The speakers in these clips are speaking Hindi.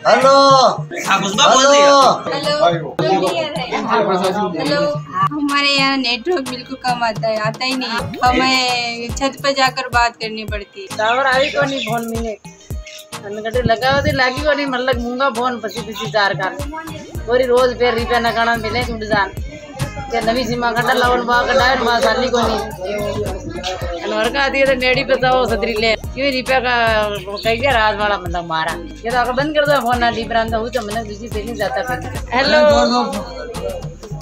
Hello hello. हमारे यहाँ नेटवर्क बिल्कुल कम आता ही नहीं। हमें छत पर जाकर बात करनी पड़ती है। टावर आई को नहीं फोन मिले कटे लगा होती लागी को नहीं मतलब मूंगा फोन पसी तार का पूरी रोज पे रिपेयर न करना मिले टूट जान ते नवी सीमा कटा लावन बा कटायन बा साली को नहीं अनवर का आती है तो नेड़ी पे तो सदरी ले क्यों रिपेयर का कई के रात वाला मतलब मारा ये तो अगर बंद कर दो फोन ना डिब्रांड हो तो मैंने दूसरी पे नहीं जाता फिर हेलो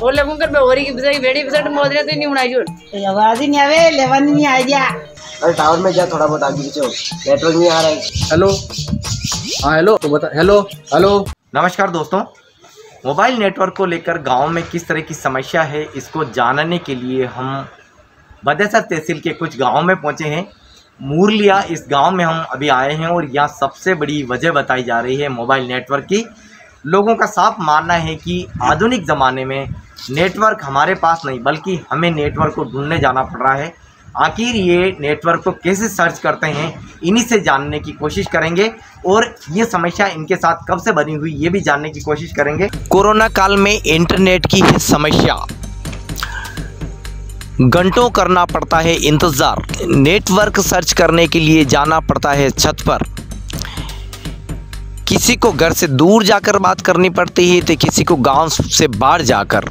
बोले मुंकर पे होरी की बिसाई बेड़ी बिसट मोदरे तो नहीं उड़ाई जोड़ आवाज ही नहीं आवे लेवन नहीं आ गया। अरे टावर में जा थोड़ा बहुत आगे पीछे हो, नेटवर्क नहीं आ रहा है। हेलो हाँ हेलो तो बता हेलो हेलो। नमस्कार दोस्तों, मोबाइल नेटवर्क को लेकर गांव में किस तरह की समस्या है इसको जानने के लिए हम बदेसर तहसील के कुछ गांव में पहुंचे हैं। मूरलिया इस गांव में हम अभी आए हैं और यहाँ सबसे बड़ी वजह बताई जा रही है मोबाइल नेटवर्क की। लोगों का साफ मानना है कि आधुनिक ज़माने में नेटवर्क हमारे पास नहीं बल्कि हमें नेटवर्क को ढूंढने जाना पड़ रहा है। आखिर ये नेटवर्क को कैसे सर्च करते हैं इन्हीं से जानने की कोशिश करेंगे और ये समस्या इनके साथ कब से बनी हुई ये भी जानने की कोशिश करेंगे। कोरोना काल में इंटरनेट की समस्या, घंटों करना पड़ता है इंतज़ार, नेटवर्क सर्च करने के लिए जाना पड़ता है छत पर, किसी को घर से दूर जाकर बात करनी पड़ती है तो किसी को गांव से बाहर जाकर।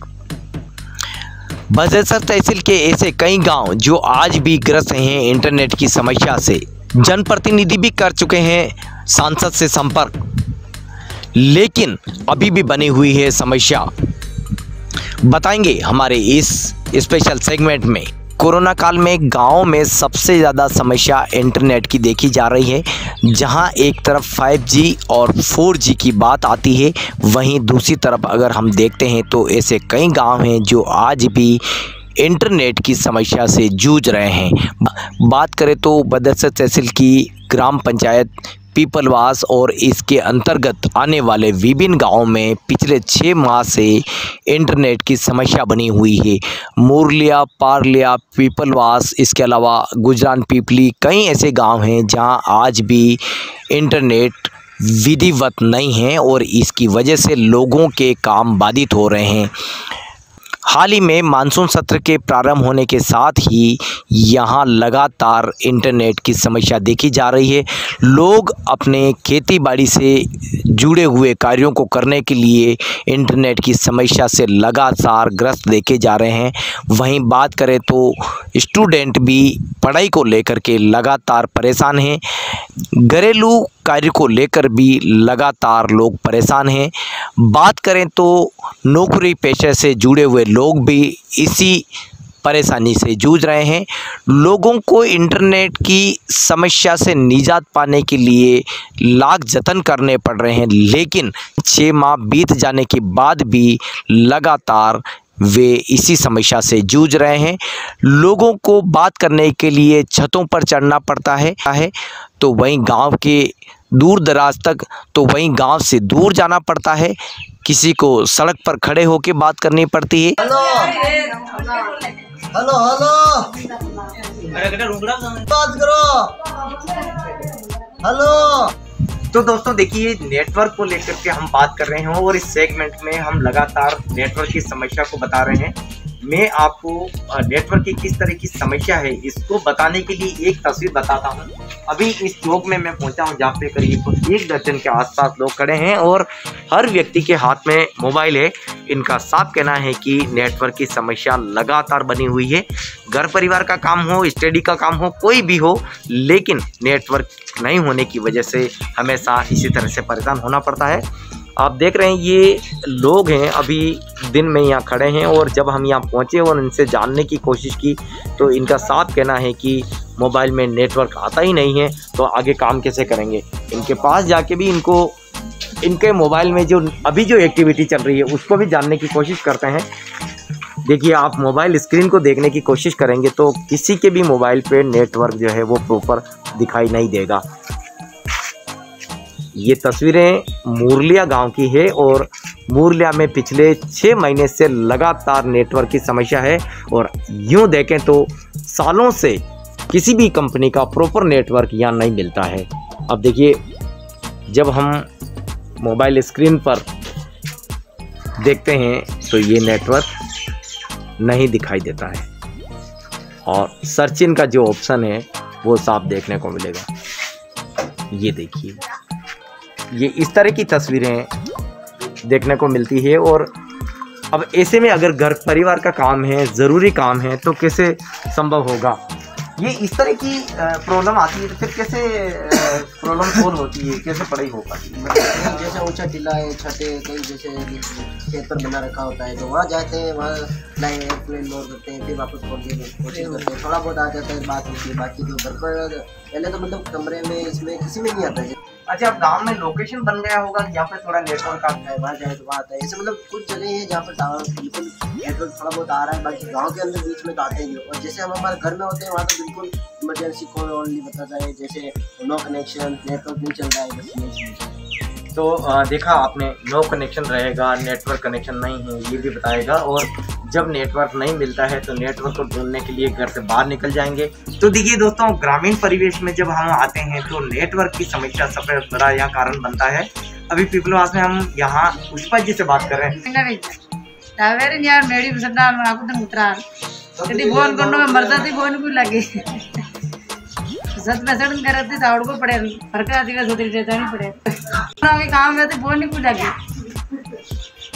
बदेसर तहसील के ऐसे कई गांव जो आज भी ग्रस्त हैं इंटरनेट की समस्या से। जनप्रतिनिधि भी कर चुके हैं सांसद से संपर्क, लेकिन अभी भी बनी हुई है समस्या। बताएंगे हमारे इस स्पेशल सेगमेंट में। कोरोना काल में गांव में सबसे ज़्यादा समस्या इंटरनेट की देखी जा रही है। जहां एक तरफ 5G और 4G की बात आती है, वहीं दूसरी तरफ अगर हम देखते हैं तो ऐसे कई गांव हैं जो आज भी इंटरनेट की समस्या से जूझ रहे हैं। बात करें तो बदेसर तहसील की ग्राम पंचायत पीपलवास और इसके अंतर्गत आने वाले विभिन्न गांवों में पिछले 6 माह से इंटरनेट की समस्या बनी हुई है। मूरलिया, पारलिया, पीपलवास, इसके अलावा गुजरान पीपली, कई ऐसे गांव हैं जहां आज भी इंटरनेट विधिवत नहीं है और इसकी वजह से लोगों के काम बाधित हो रहे हैं। हाल ही में मानसून सत्र के प्रारंभ होने के साथ ही यहाँ लगातार इंटरनेट की समस्या देखी जा रही है। लोग अपने खेती बाड़ी से जुड़े हुए कार्यों को करने के लिए इंटरनेट की समस्या से लगातार ग्रस्त देखे जा रहे हैं। वहीं बात करें तो स्टूडेंट भी पढ़ाई को लेकर के लगातार परेशान हैं। घरेलू कार्य को लेकर भी लगातार लोग परेशान हैं। बात करें तो नौकरी पेशे से जुड़े हुए लोग भी इसी परेशानी से जूझ रहे हैं। लोगों को इंटरनेट की समस्या से निजात पाने के लिए लाख जतन करने पड़ रहे हैं, लेकिन 6 माह बीत जाने के बाद भी लगातार वे इसी समस्या से जूझ रहे हैं। लोगों को बात करने के लिए छतों पर चढ़ना पड़ता है तो वहीं गांव के दूर दराज तक, तो वहीं गांव से दूर जाना पड़ता है। किसी को सड़क पर खड़े होकर बात करनी पड़ती है। हेलो हेलो हेलो बात करो। हेलो तो दोस्तों देखिए, नेटवर्क को लेकर के हम बात कर रहे हैं और इस सेगमेंट में हम लगातार नेटवर्क की समस्या को बता रहे हैं। मैं आपको नेटवर्क की किस तरह की समस्या है इसको बताने के लिए एक तस्वीर बताता हूं। अभी इस चौक में मैं पहुंचा हूं जहां पे करीब 1 दर्जन के आसपास लोग खड़े हैं और हर व्यक्ति के हाथ में मोबाइल है। इनका साफ कहना है कि नेटवर्क की समस्या लगातार बनी हुई है। घर परिवार का काम हो, स्टडी का काम हो, कोई भी हो, लेकिन नेटवर्क नहीं होने की वजह से हमेशा इसी तरह से परेशान होना पड़ता है। आप देख रहे हैं ये लोग हैं, अभी दिन में यहाँ खड़े हैं और जब हम यहाँ पहुँचे और इनसे जानने की कोशिश की तो इनका साफ कहना है कि मोबाइल में नेटवर्क आता ही नहीं है, तो आगे काम कैसे करेंगे। इनके पास जाके भी इनके मोबाइल में जो अभी जो एक्टिविटी चल रही है उसको भी जानने की कोशिश करते हैं। देखिए, आप मोबाइल स्क्रीन को देखने की कोशिश करेंगे तो किसी के भी मोबाइल पे नेटवर्क जो है वो प्रॉपर दिखाई नहीं देगा। ये तस्वीरें मूरलिया गांव की है और मूरलिया में पिछले 6 महीने से लगातार नेटवर्क की समस्या है और यूँ देखें तो सालों से किसी भी कंपनी का प्रॉपर नेटवर्क यहाँ नहीं मिलता है। अब देखिए, जब हम मोबाइल स्क्रीन पर देखते हैं तो ये नेटवर्क नहीं दिखाई देता है और सर्च इन का जो ऑप्शन है वो साफ देखने को मिलेगा। ये देखिए, ये इस तरह की तस्वीरें देखने को मिलती है। और अब ऐसे में अगर घर परिवार का काम है, ज़रूरी काम है, तो कैसे संभव होगा? ये इस तरह की प्रॉब्लम आती है तो फिर कैसे प्रॉब्लम सोल्व होती है, कैसे पढ़ाई हो पाती है? जैसे ऊंचा टीला है, छतें कहीं जैसे खेत पर बना रखा होता है तो वहाँ जाते हैं, वहाँ फ्लाइंग एयरप्लेन लोड करते हैं, फिर वापस पहुँचने की कोशिश करते हैं। थोड़ा बहुत आ जाता है, बात होती है। बाकी तो घर पर पहले तो मतलब कमरे में इसमें किसी में नहीं आता है। अच्छा, अब गांव में लोकेशन बन गया होगा यहाँ पे थोड़ा नेटवर्क आता है, वहाँ जाए तो वहाँ आता है। ऐसे मतलब कुछ जगह है जहाँ पर टावर बिल्कुल नेटवर्क थोड़ा बहुत आ रहा है, बाकी गांव के अंदर बीच में तो आते ही नहीं। और जैसे हम हमारे घर में होते हैं वहाँ तो बिल्कुल इमरजेंसी कॉल ओनली बताता है, जैसे नो कनेक्शन, नेटवर्क नहीं चल रहा है, बस यही। तो देखा आपने, नो कनेक्शन रहेगा, नेटवर्क कनेक्शन नहीं है ये भी बताएगा। और जब नेटवर्क नहीं मिलता है तो नेटवर्क को ढूंढने के लिए घर से बाहर निकल जाएंगे। तो देखिए दोस्तों, ग्रामीण परिवेश में जब हम आते हैं तो नेटवर्क की समस्या सबसे बड़ा यहाँ कारण बनता है। अभी पीपलवास में हम यहाँ पुष्पा जी से बात कर रहे हैं। सच में सड़न करती दावड़ को पड़े फर्क आती है सोती रहता नहीं पड़े आगे काम में तो बोल नहीं कुछ आगे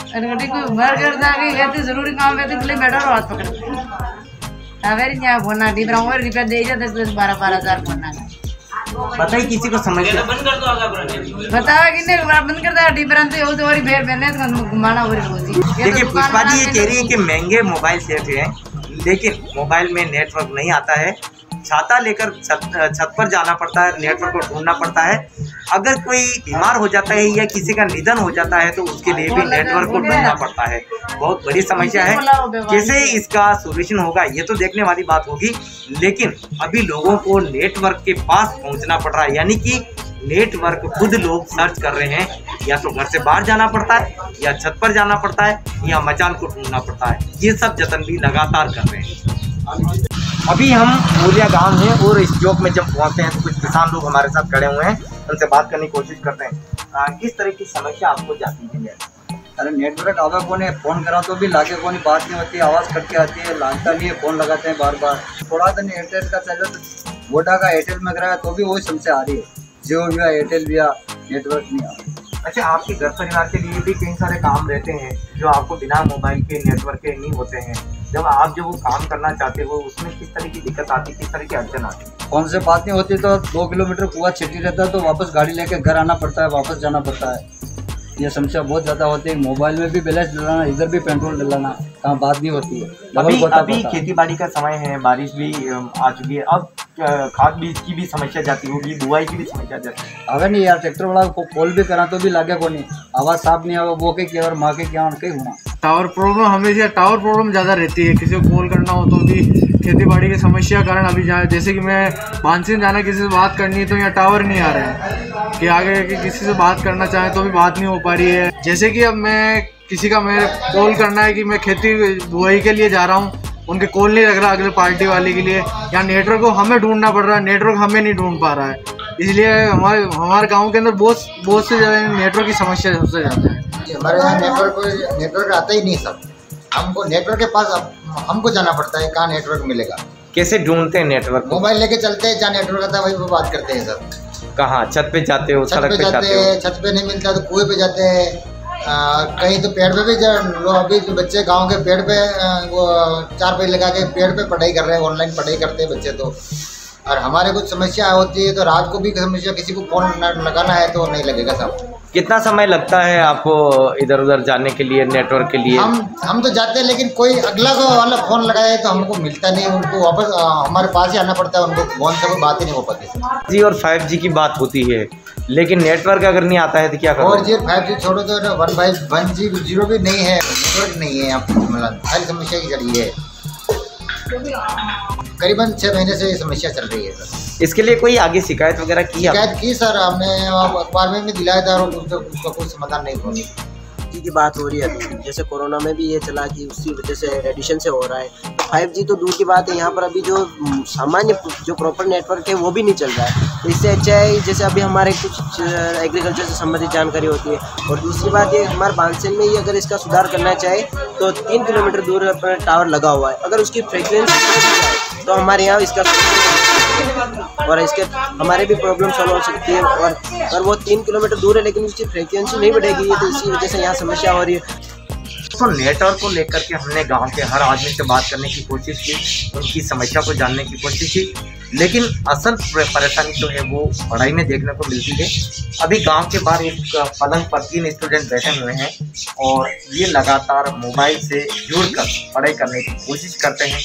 अनगटी को भर करता आगे कहते जरूरी काम में तो बैठा और हाथ पकड़ अवेरी यहाँ फोना डी ब्राउन और रुपया दे जाते 10-12,000 फोना बताइए किसी को समस्या बतावा कि नहीं बंद करता डी ब्राउन तो तो और भेड़ पहने तो घुमाना हो रही होती। देखिए पुष्पा जी ये कह रही है कि महंगे मोबाइल सेट हैं लेकिन मोबाइल में नेटवर्क नहीं आता है, छाता लेकर छत पर जाना पड़ता है, नेटवर्क को ढूंढना पड़ता है। अगर कोई बीमार हो जाता है या किसी का निधन हो जाता है तो उसके लिए भी नेटवर्क को ढूंढना पड़ता है। बहुत बड़ी समस्या है। कैसे इसका सॉल्यूशन होगा ये तो देखने वाली बात होगी, लेकिन अभी लोगों को नेटवर्क के पास पहुंचना पड़ रहा है, यानी कि नेटवर्क खुद लोग सर्च कर रहे हैं। या तो घर से बाहर जाना पड़ता है या छत पर जाना पड़ता है या मचान को ढूंढना पड़ता है। ये सब जतन भी लगातार कर रहे हैं। अभी हम मूलिया गांव हैं और इस चौक में जब पहुंचते हैं तो कुछ किसान लोग हमारे साथ खड़े हुए हैं, उनसे बात करने की कोशिश करते हैं। किस तरह की समस्या आपको जाती है? अरे नेटवर्क आवा को नहीं, फोन करा तो भी लागे को नहीं, बात नहीं होती, आवाज़ कट के आती है, लागता नहीं है, फोन लगाते हैं बार बार। थोड़ा तो एयरटेल का चलो तो वोडा का एयरटेल में करा तो भी वही समस्या आ रही है, जियो भी एयरटेल भी नेटवर्क नहीं आ रहा। अच्छा, आपके घर परिवार के लिए भी कई सारे काम रहते हैं जो आपको बिना मोबाइल के नेटवर्क के नहीं होते हैं। जब आप जो वो काम करना चाहते हो उसमें किस तरह की दिक्कत आती है, किस तरह की अड़चन आती है? फोन से बात नहीं होती तो 2 किलोमीटर कुआ छिटी रहता है तो वापस गाड़ी लेके घर आना पड़ता है, वापस जाना पड़ता है। ये समस्या बहुत ज़्यादा होती है। मोबाइल में भी बैलेंस डलाना, इधर भी पेट्रोल डलाना, कहाँ बात नहीं होती है। अभी खेती बाड़ी का समय है, बारिश भी आ चुकी है, अब खाद बीज की भी समस्या जाती होगी, बुआई की भी समस्या जाती है। अगर नहीं यार, ट्रैक्टर वाला को कॉल भी करा तो भी लागे को नहीं, आवाज़ साफ नहीं आवा, वो के क्या और माँ के क्या उनके होना। टावर प्रॉब्लम हमेशा टावर प्रॉब्लम ज़्यादा रहती है। किसी को कॉल करना हो तो भी खेती बाड़ी की समस्या कारण अभी जैसे कि मैं मानसीन जाना किसी से बात करनी है तो यहाँ टावर नहीं आ रहे हैं कि आगे कि किसी से बात करना चाहें तो भी बात नहीं हो पा रही है। जैसे कि अब मैं किसी का मैं कॉल करना है कि मैं खेती बुआई के लिए जा रहा हूँ, उनके कॉल नहीं लग रहा अगले पार्टी वाले के लिए, या नेटवर्क को हमें ढूंढना पड़ रहा है, नेटवर्क हमें नहीं ढूंढ पा रहा है। इसलिए हमारे गांव के अंदर बहुत से ज़्यादा नेटवर्क की समस्या सबसे ज़्यादा है। हमारे यहाँ नेटवर्क आता ही नहीं सर, हमको नेटवर्क के पास हमको जाना पड़ता है, कहाँ नेटवर्क मिलेगा। कैसे ढूंढते हैं नेटवर्क? मोबाइल लेके चलते हैं, जहाँ नेटवर्क आता है वही पर बात करते हैं सर। कहाँ? छत पे जाते हो, सड़क पे जाते हो? छत पे नहीं मिलता तो कुएं पे जाते हैं, कहीं तो पेड़ पे भी लोग अभी तो बच्चे गांव के पेड़ पे वो 4 पैसे लगा के पेड़ पे पढ़ाई कर रहे हैं, ऑनलाइन पढ़ाई करते हैं बच्चे तो। और हमारे कुछ समस्या होती है तो रात को भी समस्या, किसी को फोन लगाना है तो नहीं लगेगा साहब। कितना समय लगता है आपको इधर उधर जाने के लिए, नेटवर्क के लिए? हम तो जाते हैं लेकिन कोई अगला को वाला फोन लगाए तो हमको मिलता नहीं, उनको वापस हमारे पास ही आना पड़ता है, उनको फोन से कोई बात ही नहीं हो पाती। 4G और 5G की बात होती है लेकिन नेटवर्क अगर नहीं आता है तो क्या करोगे? 4G 5G छोड़ो तो 1G 0 भी नहीं है, नेटवर्क नहीं है, सारी समस्या की चली है। करीबन 6 महीने से ये समस्या चल रही है सर। इसके लिए कोई आगे शिकायत वगैरह की? शिकायत की सर, हमने अखबार में भी दिलाया था और उसका कोई समाधान नहीं हुआ। 5G की बात हो रही है, जैसे कोरोना में भी ये चला कि उसी वजह से रेडिएशन से हो रहा है। 5G तो दूर की बात है, यहाँ पर अभी जो सामान्य जो प्रॉपर नेटवर्क है वो भी नहीं चल रहा है। तो इससे अच्छा है जैसे अभी हमारे कुछ एग्रीकल्चर से संबंधित जानकारी होती है। और दूसरी बात ये हमारे बांसेन में ही अगर इसका सुधार करना चाहे तो 3 किलोमीटर दूर पर टावर लगा हुआ है, अगर उसकी फ्रिक्वेंसी तो हमारे यहाँ इसका और इसके हमारे भी प्रॉब्लम सॉल्व हो सकती है। और अगर वो 3 किलोमीटर दूर है लेकिन उसकी फ्रिक्वेंसी नहीं बढ़ेगी तो इसी वजह से यहाँ समस्या हो रही है। तो नेटवर्क को लेकर के हमने गांव के हर आदमी से बात करने की कोशिश की, उनकी समस्या को जानने की कोशिश की, लेकिन असल परेशानी जो है वो पढ़ाई में देखने को मिलती है। अभी गांव के बाहर एक पलंग पर 3 स्टूडेंट बैठे हुए हैं और ये लगातार मोबाइल से जुड़कर पढ़ाई करने की कोशिश करते हैं।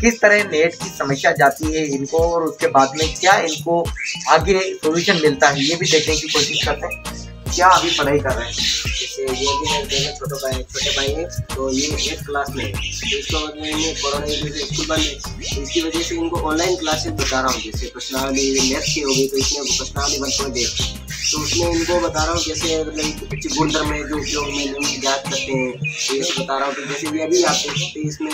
किस तरह नेट की समस्या जाती है इनको और उसके बाद में क्या इनको आगे सॉल्यूशन मिलता है ये भी देखने की कोशिश करते हैं। क्या अभी पढ़ाई कर रहे हैं? जैसे ये भी है छोटे भाई है, तो ये 8th क्लास में है, तो इसको मतलब कोरोना की वजह से स्कूल बंद है, तो इसकी वजह से इनको ऑनलाइन क्लासेस बता रहा हूँ। जैसे प्रश्नावली मैथ्स की हो गई तो इसमें प्रश्नावली बन दे, तो उसमें इनको बता रहा हूँ कैसे मतलब कुछ गुणधर्म में जो उपयोग में याद करते हैं, तो ये बता रहा हूँ। तो जैसे ये अभी आप देख सकते हैं इसमें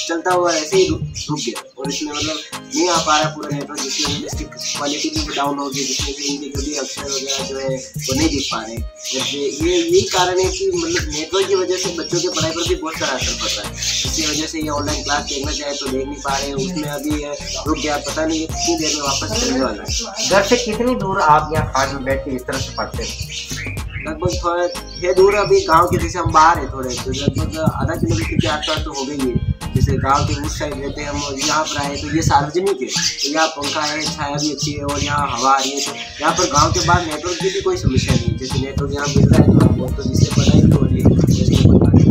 चलता हुआ ऐसे ही रुक गया और इसमें मतलब नहीं आ पा रहा पूरा नेटवर्क, जिसकी वजह से क्वालिटी भी डाउन हो गई, जिसमें से इनके जो भी अक्षर वगैरह जो है वो नहीं दिख पा रहे। जैसे ये यही कारण है कि मतलब नेटवर्क की वजह से बच्चों के पढ़ाई पर भी बहुत सारा असर पड़ रहा है। इसकी वजह से ये ऑनलाइन क्लास देखना चाहे तो देख नहीं पा रहे हैं, उसमें अभी रुक गया, पता नहीं कितनी देर में वापस चलने वाला है। घर से कितनी दूर आप यहाँ खाट में बैठ के इस तरह से पढ़ते हैं? लगभग थोड़ा है दूर, अभी गांव के जैसे हम बाहर है थोड़े, तो लगभग आधा किलोमीटर के आसपास तो हो गई है। जैसे गांव के उस साइड रहते हैं हम और यहाँ पर आए तो ये सार्वजनिक है, तो यहाँ पंखा है, छाया भी अच्छी है और यहाँ हवा आ रही है। तो यहाँ पर गांव के बाहर नेटवर्क की भी कोई समस्या नहीं है, जैसे नेटवर्क यहाँ मिल रहा है थोड़ा बहुत, तो जिससे पढ़ाई भी हो रही है। जैसे कोई बात नहीं,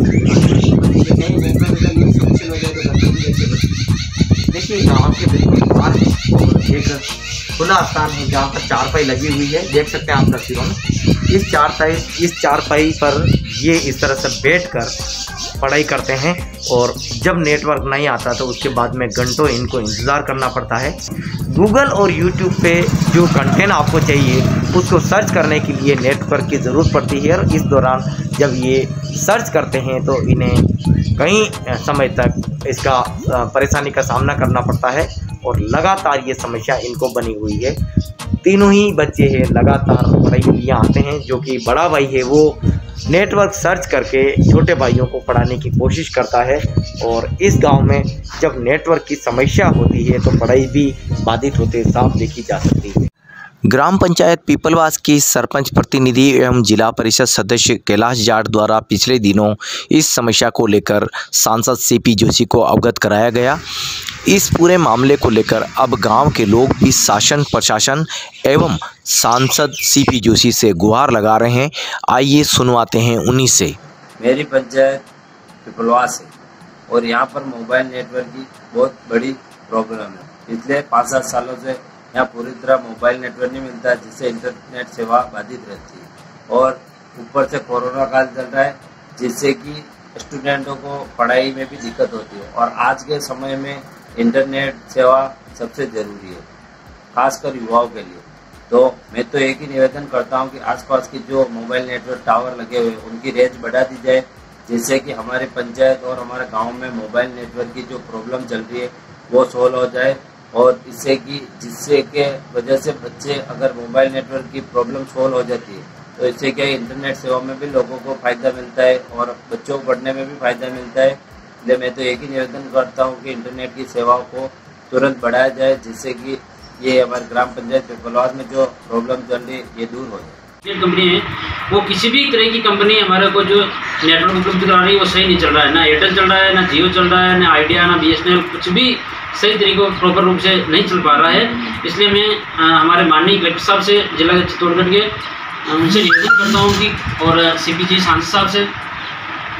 नेटवर्क का नहीं सोल्यूशन हो जाए तो घर भी अच्छे। देखिए गाँव के बिल्कुल बाहर एक खुला स्थान है जहाँ पर चारपाई लगी हुई है, देख सकते हैं आप तस्वीरों में। इस चारपाई पर ये इस तरह से बैठकर पढ़ाई करते हैं और जब नेटवर्क नहीं आता तो उसके बाद में घंटों इनको इंतज़ार करना पड़ता है। गूगल और यूट्यूब पे जो कंटेंट आपको चाहिए उसको सर्च करने के लिए नेटवर्क की ज़रूरत पड़ती है और इस दौरान जब ये सर्च करते हैं तो इन्हें कई समय तक इसका परेशानी का सामना करना पड़ता है और लगातार ये समस्या इनको बनी हुई है। तीनों ही बच्चे हैं लगातार पढ़ाई के लिए आते हैं, जो कि बड़ा भाई है वो नेटवर्क सर्च करके छोटे भाइयों को पढ़ाने की कोशिश करता है और इस गांव में जब नेटवर्क की समस्या होती है तो पढ़ाई भी बाधित होते साफ देखी जा सकती है। ग्राम पंचायत पीपलवास की सरपंच प्रतिनिधि एवं जिला परिषद सदस्य कैलाश जाट द्वारा पिछले दिनों इस समस्या को लेकर सांसद सीपी जोशी को अवगत कराया गया। इस पूरे मामले को लेकर अब गांव के लोग भी शासन प्रशासन एवं सांसद सीपी जोशी से गुहार लगा रहे हैं। आइए सुनवाते हैं उन्हीं से। मेरी पंचायत पीपलवास है और यहाँ पर मोबाइल नेटवर्क की बहुत बड़ी प्रॉब्लम है। पिछले 5-7 सालों से यहाँ पूरी तरह मोबाइल नेटवर्क नहीं मिलता, जिससे इंटरनेट सेवा बाधित रहती है और ऊपर से कोरोना काल चल रहा है, जिससे कि स्टूडेंटों को पढ़ाई में भी दिक्कत होती है और आज के समय में इंटरनेट सेवा सबसे ज़रूरी है, खासकर युवाओं के लिए। तो मैं तो एक ही निवेदन करता हूं कि आसपास के जो मोबाइल नेटवर्क टावर लगे हुए हैं उनकी रेंज बढ़ा दी जाए, जिससे कि हमारे पंचायत और हमारे गांव में मोबाइल नेटवर्क की जो प्रॉब्लम चल रही है वो सोल्व हो जाए और जिससे के वजह से बच्चे अगर मोबाइल नेटवर्क की प्रॉब्लम सोल्व हो जाती है तो इससे क्या इंटरनेट सेवा में भी लोगों को फ़ायदा मिलता है और बच्चों को पढ़ने में भी फ़ायदा मिलता है। इसलिए मैं तो एक ही निवेदन करता हूं कि इंटरनेट की सेवाओं को तुरंत बढ़ाया जाए, जिससे कि ये हमारे ग्राम पंचायत पीपलवास में जो प्रॉब्लम चल रही है ये दूर हो जाए। कंपनी है वो किसी भी तरह की कंपनी हमारे को जो नेटवर्क उपलब्ध करा रही है वो सही नहीं चल रहा है, ना एयरटेल चल रहा है, ना जियो चल रहा है, ना आइडिया, ना BSNL, कुछ भी सही तरीके प्रॉपर रूप से नहीं चल पा रहा है। इसलिए मैं हमारे माननीय कलेक्टर साहब से, जिला चित्तौड़गढ़ के, उनसे निवेदन करता हूँ कि और CP जी सांसद साहब से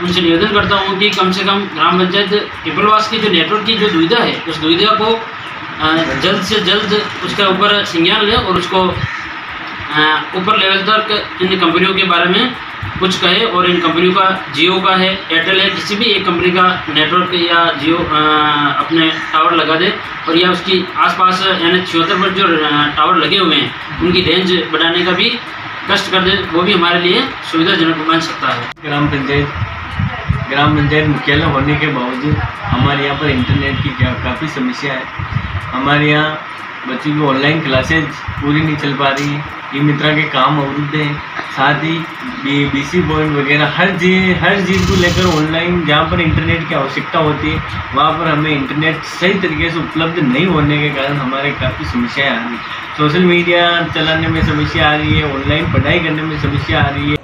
उनसे निवेदन करता हूँ कि कम से कम ग्राम पंचायत पीपलवास की जो नेटवर्क की जो दुविधा है उस दुविधा को जल्द से जल्द उसका ऊपर संज्ञान लें और उसको ऊपर लेवल तक इन कंपनियों के बारे में कुछ कहे और इन कंपनियों का जियो का है, एयरटेल है, किसी भी एक कंपनी का नेटवर्क या जियो अपने टावर लगा दे और या उसकी आसपास NH 76 पर जो टावर लगे हुए हैं उनकी रेंज बढ़ाने का भी कष्ट कर दे वो भी हमारे लिए सुविधाजनक बन सकता है। ग्राम पंचायत मुख्यालय होने के बावजूद हमारे यहाँ पर इंटरनेट की काफ़ी समस्या है। हमारे यहाँ बच्चों की ऑनलाइन क्लासेज पूरी नहीं चल पा रही है, ई मित्रा के काम अवरुद्ध हैं, साथ ही BC पॉइंट वगैरह हर चीज़ को लेकर ऑनलाइन जहाँ पर इंटरनेट की आवश्यकता होती है वहाँ पर हमें इंटरनेट सही तरीके से उपलब्ध नहीं होने के कारण हमारे काफ़ी समस्याएं आ रही है। सोशल मीडिया चलाने में समस्या आ रही है, ऑनलाइन पढ़ाई करने में समस्या आ रही है।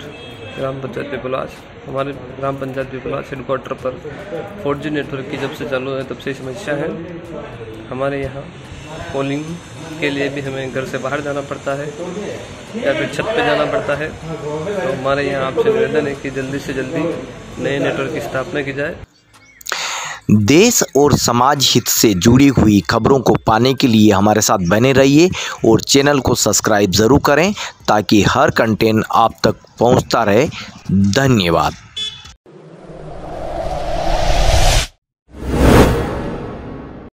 ग्राम पंचायत पिपलास, हमारे ग्राम पंचायत पिपलास हेडक्वार्टर पर 4G नेटवर्क की जब से चालू है तब से समस्या है। हमारे यहाँ कॉलिंग के लिए भी हमें घर से बाहर जाना पड़ता है या फिर छत पे जाना पड़ता है। तो हमारे यहाँ आपसे निवेदन है कि जल्दी से जल्दी नए नेटवर्क की स्थापना की जाए। देश और समाज हित से जुड़ी हुई खबरों को पाने के लिए हमारे साथ बने रहिए और चैनल को सब्सक्राइब ज़रूर करें ताकि हर कंटेंट आप तक पहुंचता रहे। धन्यवाद।